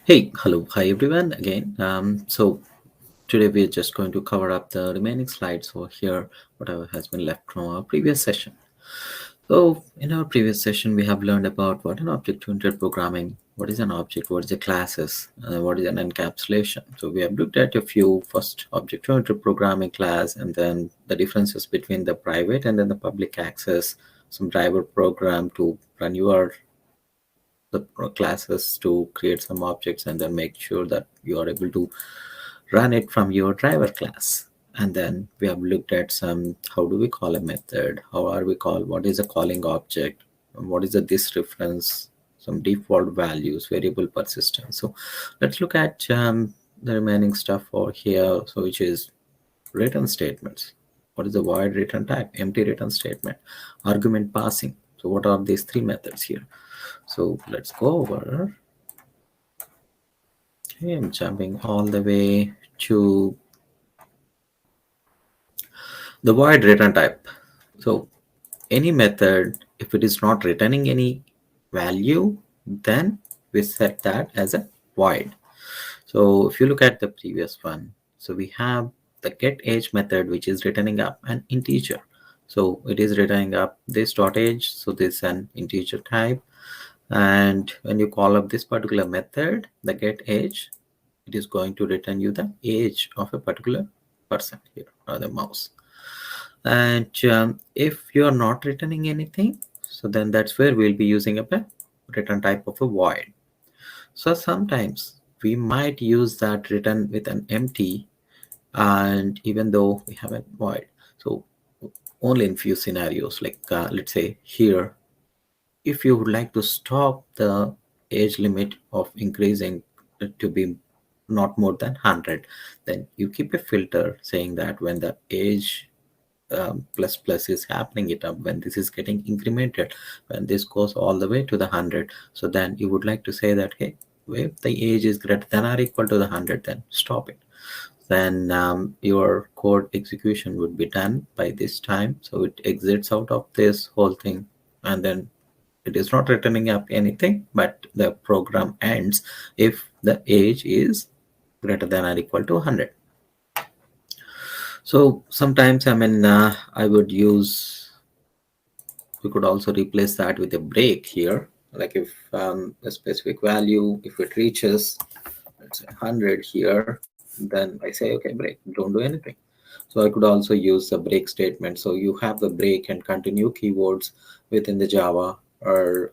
Hey, hello, hi everyone again. So today we're just going to cover up the remaining slides over here, whatever has been left from our previous session. So in our previous session, we have learned about what an object-oriented programming, what is an object, what is a classes, what is an encapsulation. So we have looked at a few first object-oriented programming class, and then the differences between the private and then the public access, some driver program to run your the classes to create some objects and then make sure that you are able to run it from your driver class. And then we have looked at some, how do we call a method, how are we call, what is a calling object, what is a this reference, some default values, variable persistence. So let's look at the remaining stuff over here, so which is return statements. What is the void return type, empty return statement, argument passing. So what are these three methods here? So let's go over. Okay, I'm jumping all the way to the void return type. So any method, if it is not returning any value, then we set that as a void. So if you look at the previous one, so we have the get age method, which is returning up an integer. So it is returning up this dot age. So this is an integer type. And when you call up this particular method, the get age, it is going to return you the age of a particular person here, or the mouse. And if you are not returning anything, so then that's where we'll be using a return type of a void. So sometimes we might use that return with an empty, and even though we have a void. So only in few scenarios, like let's say here, if you would like to stop the age limit of increasing to be not more than 100, then you keep a filter saying that when the age plus plus is happening it up, when this is getting incremented, when this goes all the way to the 100, so then you would like to say that, hey, if the age is greater than or equal to the 100, then stop it. Then your code execution would be done by this time, so it exits out of this whole thing, and then it is not returning up anything, but the program ends if the age is greater than or equal to 100. So sometimes, I would use, we could also replace that with a break here. Like if a specific value, if it reaches, let's say 100 here, then I say, okay, break, don't do anything. So I could also use the break statement. So you have the break and continue keywords within the Java, or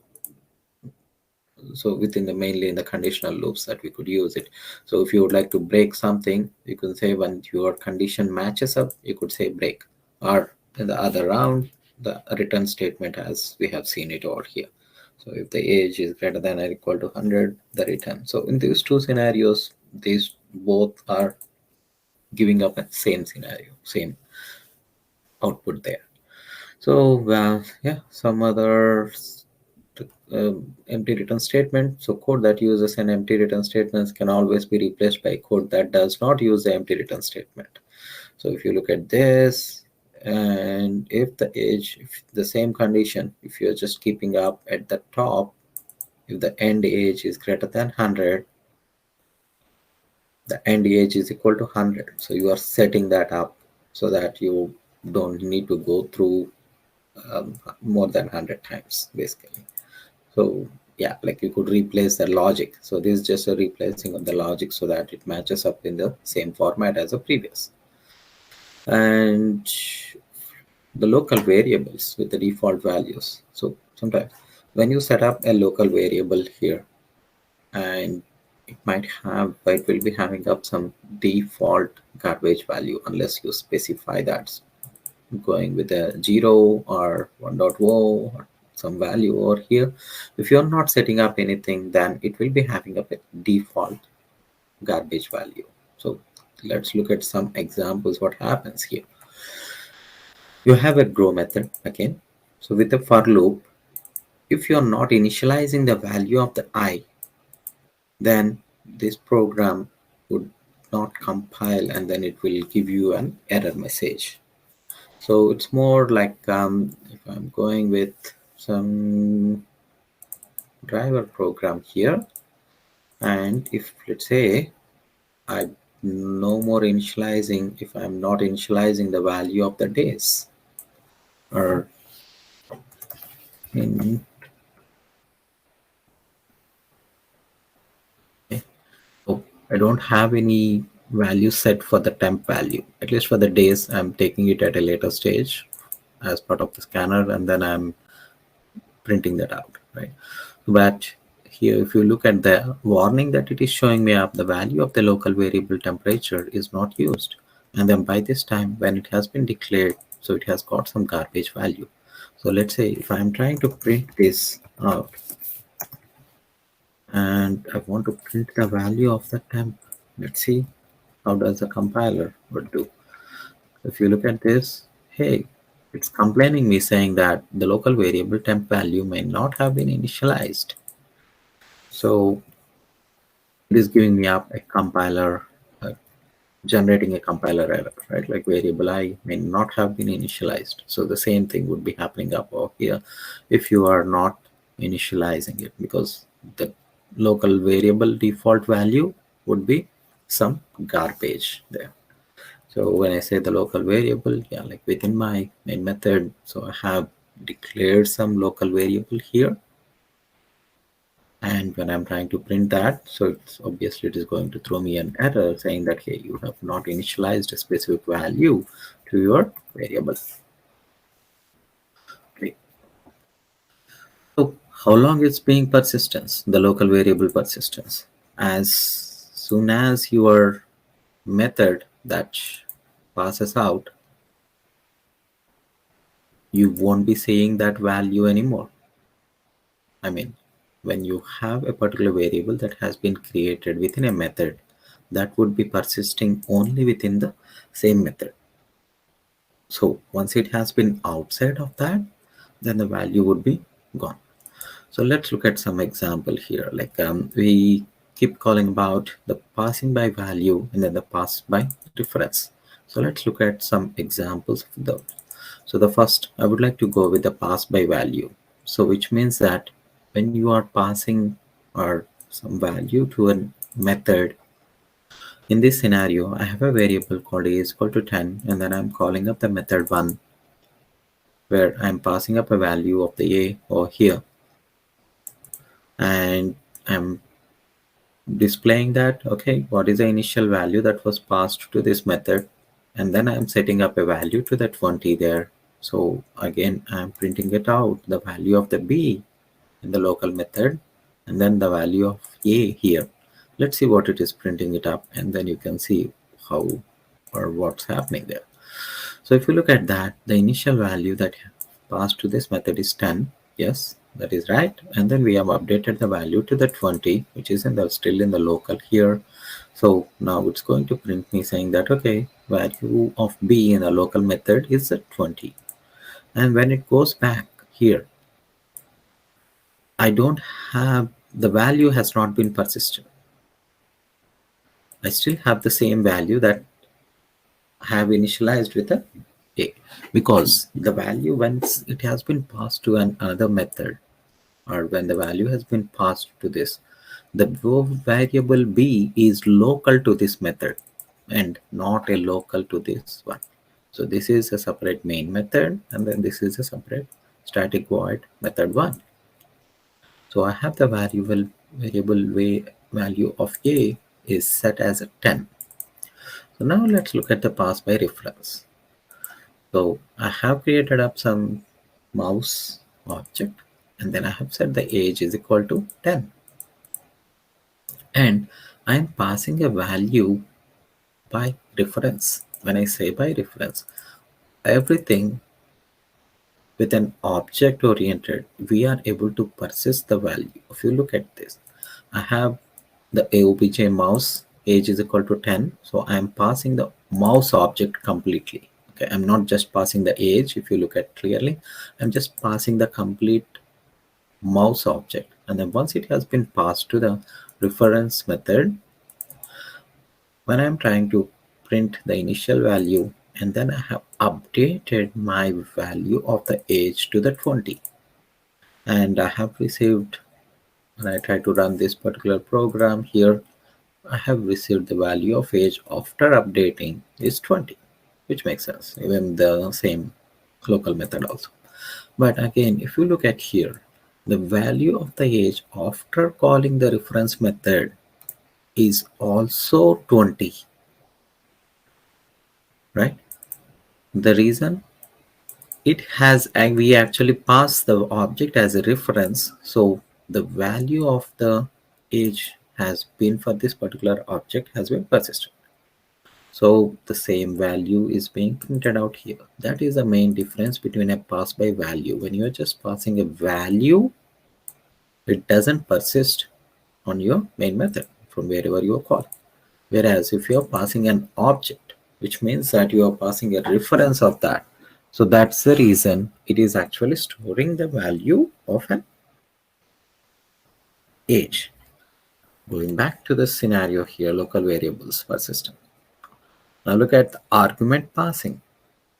so within the mainly in the conditional loops that we could use it. So if you would like to break something, you can say when your condition matches up, you could say break, or in the other round, the return statement as we have seen it over here. So if the age is greater than or equal to 100, the return. So in these two scenarios, these both are giving up a same scenario, same output there. So yeah, some other empty return statement. So code that uses an empty return statement can always be replaced by code that does not use the empty return statement. So if you look at this, and if the age, if the same condition, if you're just keeping up at the top, if the end age is greater than 100, the end age is equal to 100. So you are setting that up so that you don't need to go through more than 100 times basically. So yeah, like you could replace the logic. So this is just a replacing of the logic so that it matches up in the same format as the previous. And the local variables with the default values. So sometimes when you set up a local variable here, and it will be having up some default garbage value unless you specify that, going with a 0 or 1.0 or some value over here. If you're not setting up anything, then it will be having up a default garbage value. So let's look at some examples what happens here. You have a grow method again. So with a for loop, if you're not initializing the value of the I, then this program would not compile, and then it will give you an error message. So it's more like if I'm going with some driver program here, And if let's say I no more initializing, if I'm not initializing the value of the days, or in so I don't have any value set for the temp value, at least for the days. I'm taking it at a later stage as part of the scanner, and then I'm printing that out, right? But here, if you look at the warning that it is showing me up, the value of the local variable temperature is not used. And then by this time, when it has been declared, so it has got some garbage value. So let's say if I'm trying to print this out and I want to print the value of the temp, let's see how does the compiler would do. If you look at this, hey, it's complaining me saying that the local variable temp value may not have been initialized. So it is giving me up a compiler, uh, generating a compiler error, right? Like variable I may not have been initialized. So the same thing would be happening up over here if you are not initializing it, because the local variable default value would be some garbage there. So when I say the local variable, yeah, like within my main method, so I have declared some local variable here. And when I'm trying to print that, so it's obviously it is going to throw me an error saying that, hey, you have not initialized a specific value to your variable. Okay. So how long it's being persistence, the local variable persistence? As soon as your method that passes out, you won't be seeing that value anymore. I mean, when you have a particular variable that has been created within a method, that would be persisting only within the same method. So once it has been outside of that, then the value would be gone. So let's look at some example here. Like we keep calling about the passing by value and then the pass by reference. So let's look at some examples of those. So the first, I would like to go with the pass by value. So which means that when you are passing or some value to a method, in this scenario, I have a variable called a is equal to 10, and then I'm calling up the method 1, where I'm passing up a value of the a over here, and I'm displaying that, okay, what is the initial value that was passed to this method, and then I'm setting up a value to that 20 there. So again, I'm printing it out, the value of the b in the local method, and then the value of a here. Let's see what it is printing it up, and then you can see how or what's happening there. So if you look at that, the initial value that passed to this method is 10. Yes, that is right. And then we have updated the value to the 20, which is in the still in the local here. So now it's going to print me saying that, okay, value of b in the local method is at 20. And when it goes back here, I don't have, the value has not been persisted. I still have the same value that I have initialized with a because the value, once it has been passed to another method, or when the value has been passed to this, the variable b is local to this method and not a local to this one. So this is a separate main method, and then this is a separate static void method 1. So I have the variable value of a is set as a 10. So now let's look at the pass by reference. So I have created up some mouse object, and then I have set the age is equal to 10. And I'm passing a value by reference. When I say by reference, everything with an object oriented, we are able to persist the value. If you look at this, I have the AOBJ mouse age is equal to 10. So I'm passing the mouse object completely. Okay, I'm not just passing the age. If you look at clearly, I'm just passing the complete mouse object. And then once it has been passed to the reference method, when I'm trying to print the initial value, and then I have updated my value of the age to the 20, and I have received When I try to run this particular program here, I have received the value of age after updating is 20, which makes sense, even the same local method also. But again, if you look at here, the value of the age after calling the reference method is also 20, right? The reason it has, we actually pass the object as a reference, so the value of the age has been for this particular object has been persistent. So the same value is being printed out here. That is the main difference between a pass by value. When you are just passing a value, it doesn't persist on your main method from wherever you are calling. Whereas if you are passing an object, which means that you are passing a reference of that. So that's the reason it is actually storing the value of an age. Going back to the scenario here, local variables per system. Now look at the argument passing.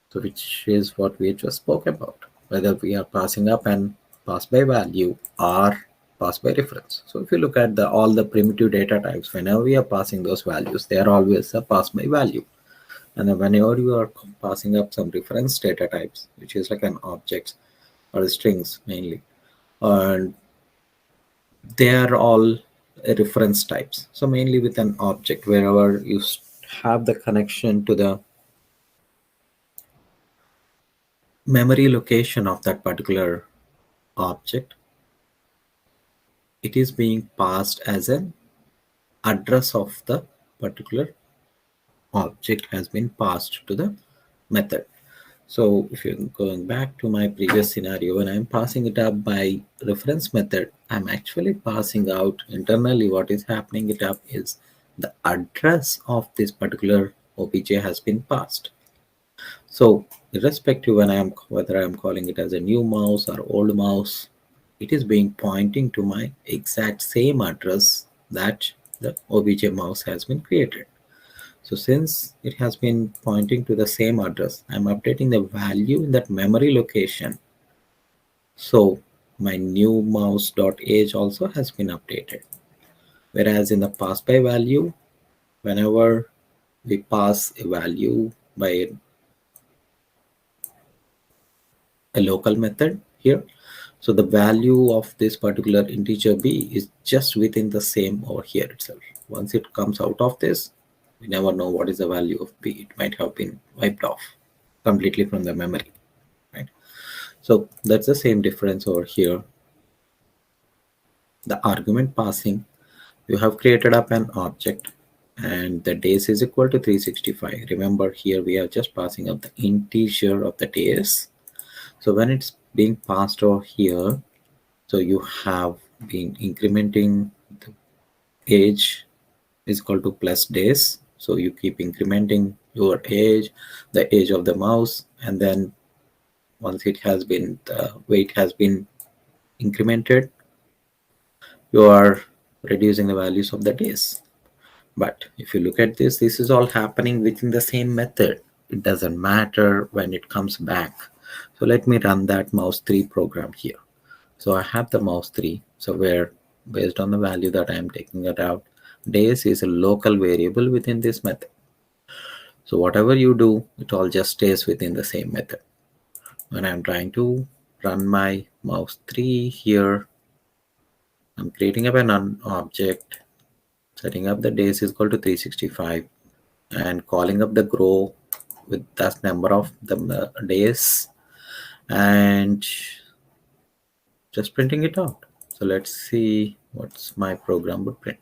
So which is what we just spoke about, whether we are passing up and pass by value or pass by reference. So if you look at the all the primitive data types, whenever we are passing those values, they are always a pass by value. And then whenever you are passing up some reference data types, which is like an objects or strings mainly, and they are all reference types. So mainly with an object, wherever you have the connection to the memory location of that particular object, it is being passed as an address of the particular object has been passed to the method. So if you're going back to my previous scenario, when I'm passing it up by reference method, I'm actually passing out internally what is happening it up is the address of this particular obj has been passed. So irrespective when I'm whether I'm calling it as a new mouse or old mouse, it is being pointing to my exact same address that the obj mouse has been created. So since it has been pointing to the same address, I'm updating the value in that memory location. So my new mouse dot age also has been updated. Whereas in the pass by value, whenever we pass a value by a local method here, so the value of this particular integer b is just within the same over here itself. Once it comes out of this, we never know what is the value of b. It might have been wiped off completely from the memory, right? So that's the same difference over here. The argument passing, you have created up an object and the days is equal to 365. Remember here we are just passing up the integer of the days. So when it's being passed over here, so you have been incrementing the age is equal to plus days. So you keep incrementing your age, the age of the mouse, and then once it has been, the weight has been incremented, you are reducing the values of the days. But if you look at this, this is all happening within the same method. It doesn't matter when it comes back. So let me run that mouse 3 program here. So I have the mouse 3. So where based on the value that I am taking it out, days is a local variable within this method. So whatever you do, it all just stays within the same method. When I'm trying to run my mouse 3 here, I'm creating up an object, setting up the days is equal to 365 and calling up the grow with that number of the days and just printing it out. So let's see what's my program would print.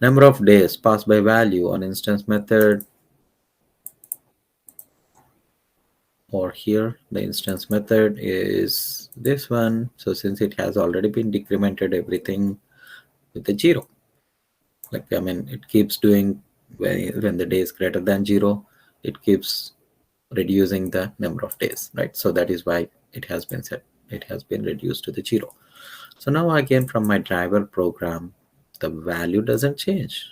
Number of days passed by value on instance method, or here the instance method is this one. So since it has already been decremented everything with the 0, like I mean it keeps doing when the day is greater than 0, it keeps reducing the number of days, right? So that is why it has been set, it has been reduced to the 0. So now again from my driver program, the value doesn't change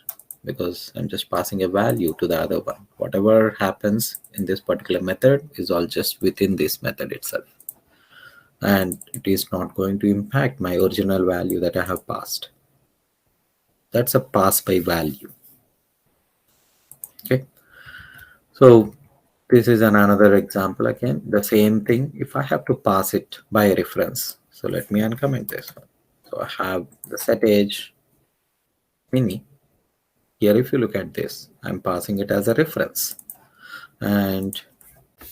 because I'm just passing a value to the other one. Whatever happens in this particular method is all just within this method itself. and it is not going to impact my original value that I have passed. That's a pass by value. Okay, so this is another example. Again, the same thing. If I have to pass it by a reference, so let me uncomment this one. So I have the set age mini. Here, if you look at this, I'm passing it as a reference. And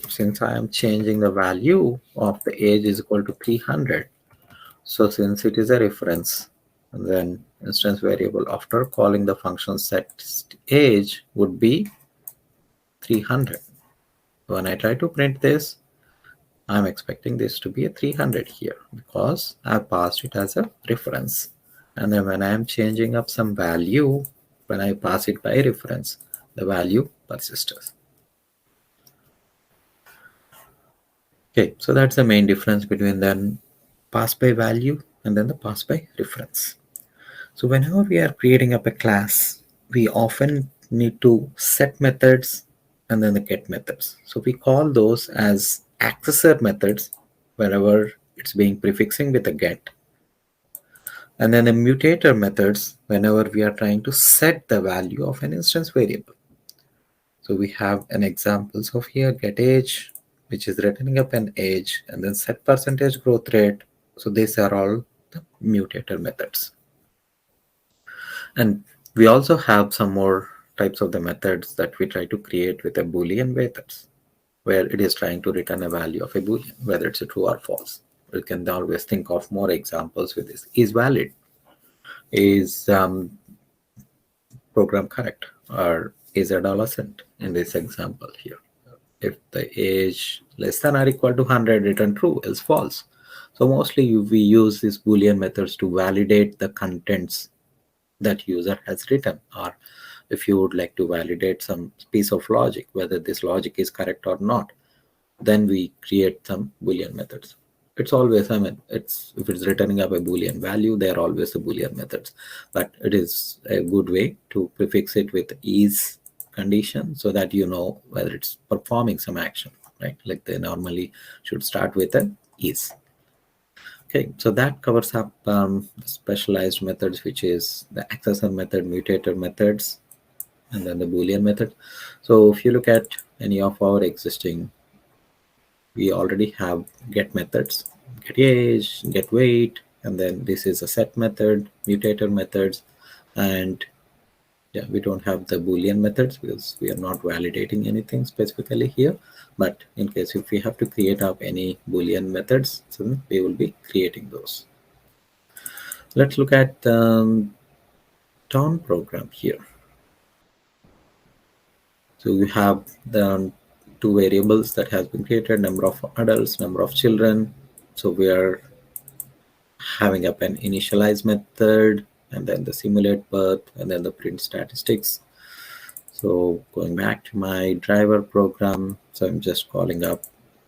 since I am changing the value of the age is equal to 300, so since it is a reference, then instance variable after calling the function set age would be 300. When I try to print this, I'm expecting this to be a 300 here because I passed it as a reference. And then when I am changing up some value, when I pass it by reference, the value persists. Okay, so that's the main difference between then pass by value and then the pass by reference. So whenever we are creating up a class, we often need to set methods and then the get methods. So we call those as accessor methods wherever it's being prefixing with a get. And then the mutator methods whenever we are trying to set the value of an instance variable. So we have an examples of here get age, which is returning up an age, and then set percentage growth rate. So these are all the mutator methods. And we also have some more types of the methods that we try to create with a Boolean methods, where it is trying to return a value of a Boolean, whether it's a true or false. We can always think of more examples with this. Is valid? Is program correct? Or is adolescent in this example here? If the age less than or equal to 100, return true, else false. So mostly we use these Boolean methods to validate the contents that user has written, or if you would like to validate some piece of logic, whether this logic is correct or not, then we create some Boolean methods. It's always, I mean, it's if it's returning up a Boolean value, they're always the Boolean methods, but it is a good way to prefix it with is condition so that you know whether it's performing some action, right? Like they normally should start with an is. Okay, so that covers up the specialized methods, which is the accessor method, mutator methods, and then the Boolean method. So if you look at any of our existing, we already have get methods, get age, get weight, and then this is a set method, mutator methods, and yeah, we don't have the Boolean methods because we are not validating anything specifically here. But in case if we have to create up any Boolean methods, so we will be creating those. Let's look at the town program here. So we have the two variables that has been created, number of adults, number of children. So we are having up an initialize method and then the simulate birth and then the print statistics. So going back to my driver program, so I'm just calling up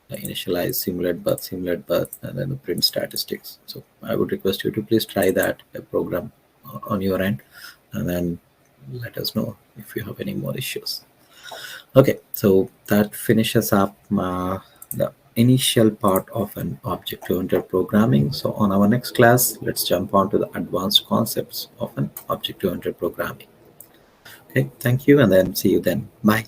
the initialize simulate birth, and then the print statistics. So I would request you to please try that program on your end and then let us know if you have any more issues. Okay, so that finishes up the initial part of an object-oriented programming. So on our next class, let's jump on to the advanced concepts of an object-oriented programming. Okay, thank you, and then see you then. Bye.